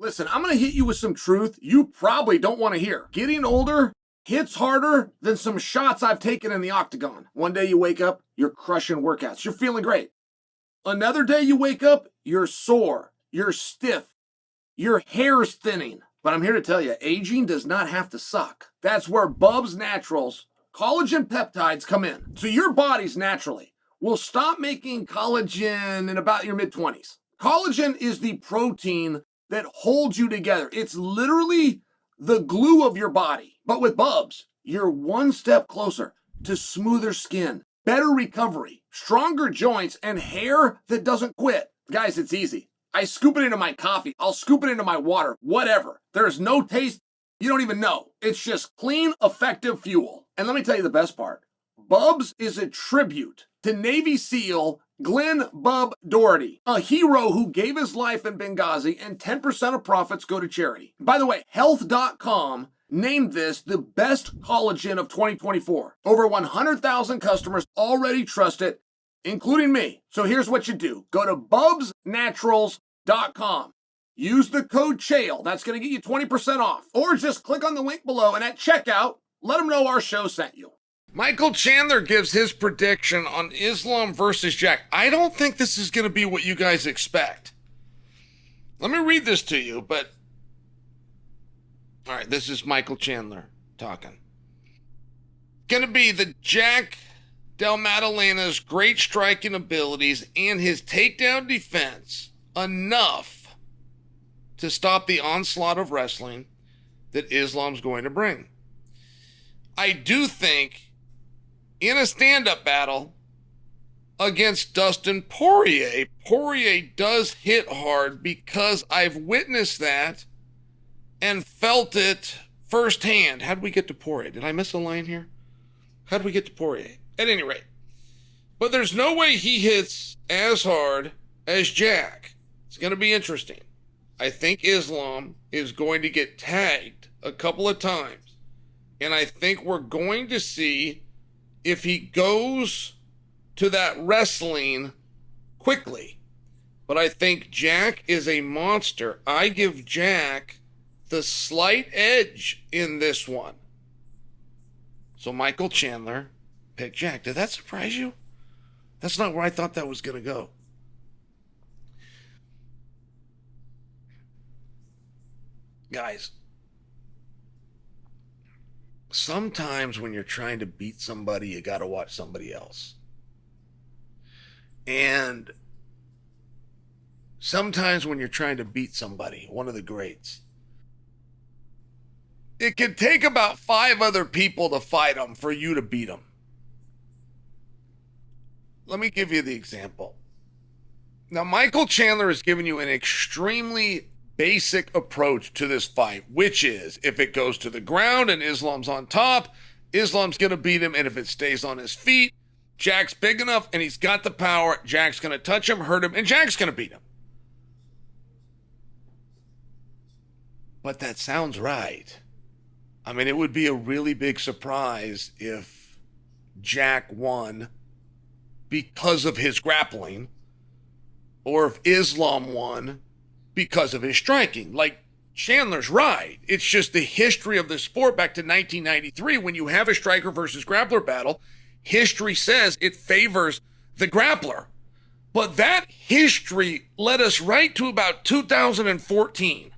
Listen, I'm going to hit you with some truth you probably don't want to hear. Getting older hits harder than some shots I've taken in the octagon. One day you wake up, you're crushing workouts. You're feeling great. Another day you wake up, you're sore, you're stiff, your hair's thinning. But I'm here to tell you, aging does not have to suck. That's where Bubs Naturals collagen peptides come in. So your body's naturally will stop making collagen in about your mid-20s. Collagen is the protein that holds you together. It's literally the glue of your body. But with Bubs, you're one step closer to smoother skin, better recovery, stronger joints, and hair that doesn't quit. Guys, it's easy. I scoop it into my coffee. I'll scoop it into my water, whatever. There's no taste. You don't even know. It's just clean, effective fuel. And let me tell you the best part. Bubs is a tribute to Navy SEAL Glenn Bub Doherty, a hero who gave his life in Benghazi, and 10% of profits go to charity. By the way, Health.com named this the best collagen of 2024. Over 100,000 customers already trust it, including me. So here's what you do. Go to bubsnaturals.com. Use the code Chael. That's going to get you 20% off. Or just click on the link below and at checkout, let them know our show sent you. Michael Chandler gives his prediction on Islam versus Jack. I don't think this is going to be what you guys expect. Let me read this to you, but... All right, this is Michael Chandler talking. Going to be the Jack Del Maddalena's great striking abilities and his takedown defense enough to stop the onslaught of wrestling that Islam's going to bring. I do think in a stand-up battle against Dustin Poirier, Poirier does hit hard because I've witnessed that and felt it firsthand. How'd we get to Poirier? Did I miss a line here? How'd we get to Poirier? At any rate. But there's no way he hits as hard as Jack. It's going to be interesting. I think Islam is going to get tagged a couple of times. And I think we're going to see if he goes to that wrestling quickly. But I think Jack is a monster. I give Jack the slight edge in this one. So Michael Chandler picked Jack. Did that surprise you? That's not where I thought that was going to go. Guys, sometimes when you're trying to beat somebody, you got to watch somebody else. And sometimes when you're trying to beat somebody, one of the greats, it can take about 5 other people to fight them for you to beat them. Let me give you the example. Now, Michael Chandler has given you an extremely basic approach to this fight, which is if it goes to the ground and Islam's on top, Islam's going to beat him. And if it stays on his feet, Jack's big enough and he's got the power. Jack's going to touch him, hurt him, and Jack's going to beat him. But that sounds right. I mean, it would be a really big surprise if Jack won because of his grappling, or if Islam won because of his striking. Like, Chandler's right. It's just the history of the sport back to 1993. When you have a striker versus grappler battle, history says it favors the grappler. But that history led us right to about 2014.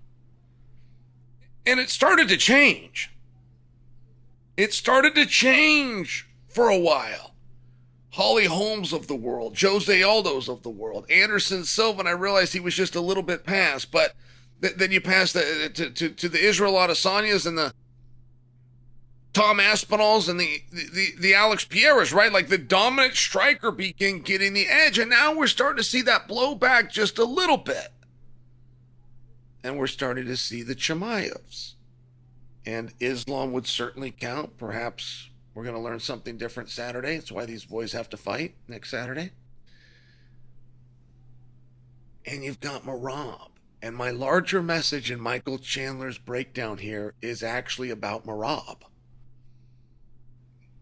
And it started to change. It started to change for a while. Holly Holmes of the world, Jose Aldo's of the world, Anderson Silva, and I realized he was just a little bit past, but then you pass to the Israel Adesanyas and the Tom Aspinalls and the Alex Pierres, right? Like the dominant striker began getting the edge, and now we're starting to see that blow back just a little bit. And we're starting to see the Chimaevs. And Islam would certainly count. Perhaps we're going to learn something different Saturday. That's why these boys have to fight next Saturday. And you've got Merab. And my larger message in Michael Chandler's breakdown here is actually about Merab.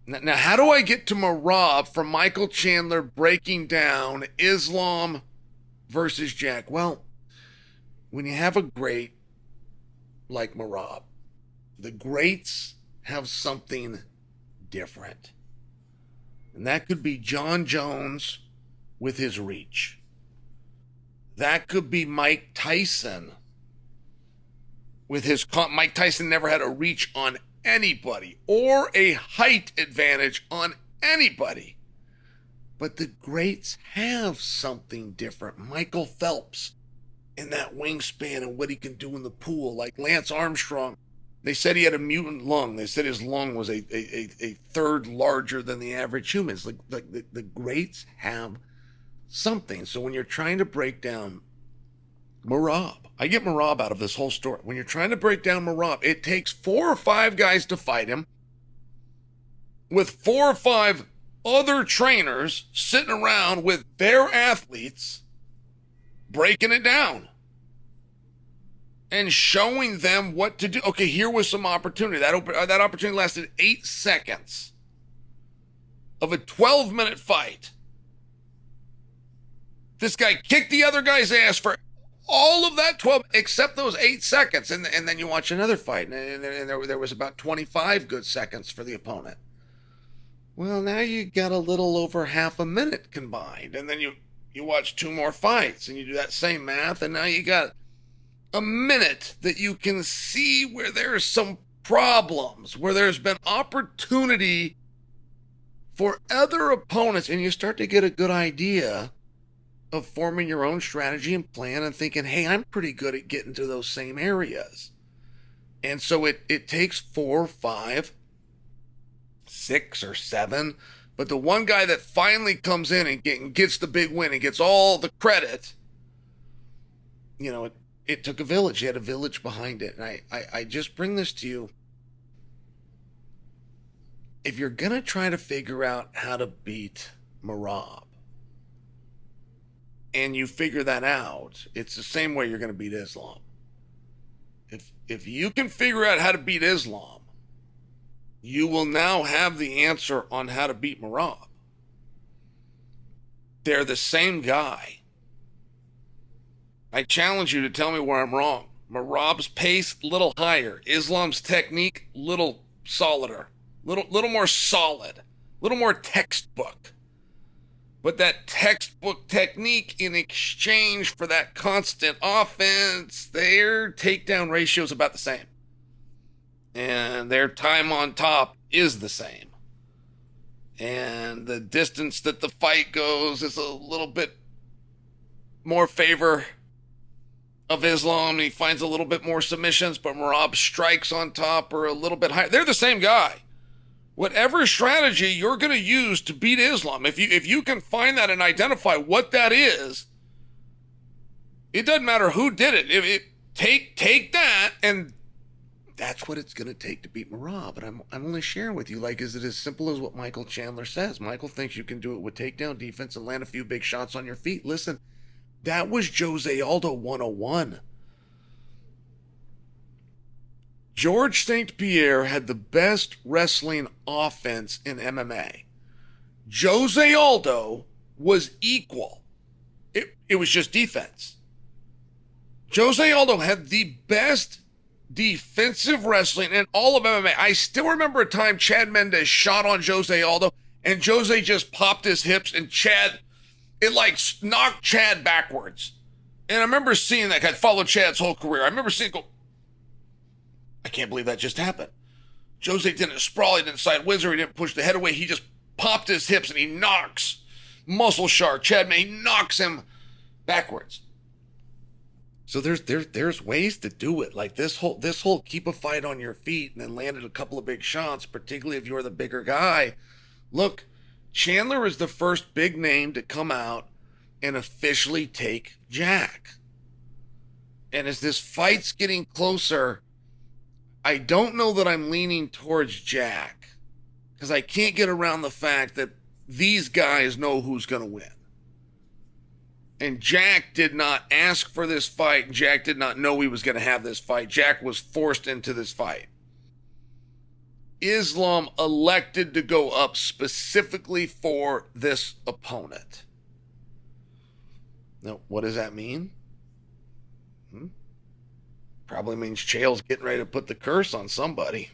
Now, how do I get to Merab from Michael Chandler breaking down Islam versus Jack? Well, when you have a great like Merab. The greats have something different. And that could be John Jones with his reach. That could be Mike Tyson with his... Mike Tyson never had a reach on anybody or a height advantage on anybody. But the greats have something different. Michael Phelps in that wingspan and what he can do in the pool, like Lance Armstrong. They said he had a mutant lung. They said his lung was a third larger than the average humans. Like the greats have something. So when you're trying to break down Merab, I get Merab out of this whole story. When you're trying to break down Merab, it takes 4 or 5 guys to fight him with 4 or 5 other trainers sitting around with their athletes breaking it down and showing them what to do. Okay, here was some opportunity. That opportunity lasted 8 seconds of a 12-minute fight. This guy kicked the other guy's ass for all of that 12, except those 8 seconds. And then you watch another fight, and there was about 25 good seconds for the opponent. Well, now you got a little over half a minute combined. And then you watch 2 more fights, and you do that same math, and now you got a minute that you can see where there's some problems, where there's been opportunity for other opponents, and you start to get a good idea of forming your own strategy and plan and thinking, hey, I'm pretty good at getting to those same areas. And so it takes 4, 5, 6 or 7, but the one guy that finally comes in and gets the big win and gets all the credit, it took a village. You had a village behind it. And I just bring this to you. If you're going to try to figure out how to beat Merab, and you figure that out, it's the same way you're going to beat Islam. If you can figure out how to beat Islam, you will now have the answer on how to beat Merab. They're the same guy. I challenge you to tell me where I'm wrong. Merab's pace, little higher. Islam's technique, little solider. Little more solid. Little more textbook. But that textbook technique in exchange for that constant offense, their takedown ratio is about the same. And their time on top is the same. And the distance that the fight goes is a little bit more favor of Islam. He finds a little bit more submissions, but Merab's strikes on top are a little bit higher. They're the same guy. Whatever strategy you're going to use to beat Islam, if you can find that and identify what that is, it doesn't matter who did it. Take that, and that's what it's going to take to beat Merab. And I'm only sharing with you, is it as simple as what Michael Chandler says? Michael thinks you can do it with takedown defense and land a few big shots on your feet. Listen, that was Jose Aldo 101. George St. Pierre had the best wrestling offense in MMA. Jose Aldo was equal. It was just defense. Jose Aldo had the best defensive wrestling in all of MMA. I still remember a time Chad Mendes shot on Jose Aldo, and Jose just popped his hips, and it knocked Chad backwards. And I remember seeing that. I followed Chad's whole career. I remember seeing go, I can't believe that just happened. Jose didn't sprawl, he didn't side whizzer, he didn't push the head away. He just popped his hips and he knocks Muscle Shark Chad, he knocks him backwards. So there's ways to do it. Like this whole keep a fight on your feet and then landed a couple of big shots, particularly if you're the bigger guy. Look, Chandler is the first big name to come out and officially take Jack. And as this fight's getting closer, I don't know that I'm leaning towards Jack, because I can't get around the fact that these guys know who's going to win. And Jack did not ask for this fight. Jack did not know he was going to have this fight. Jack was forced into this fight. Islam elected to go up specifically for this opponent. Now, what does that mean? Probably means Chael's getting ready to put the curse on somebody.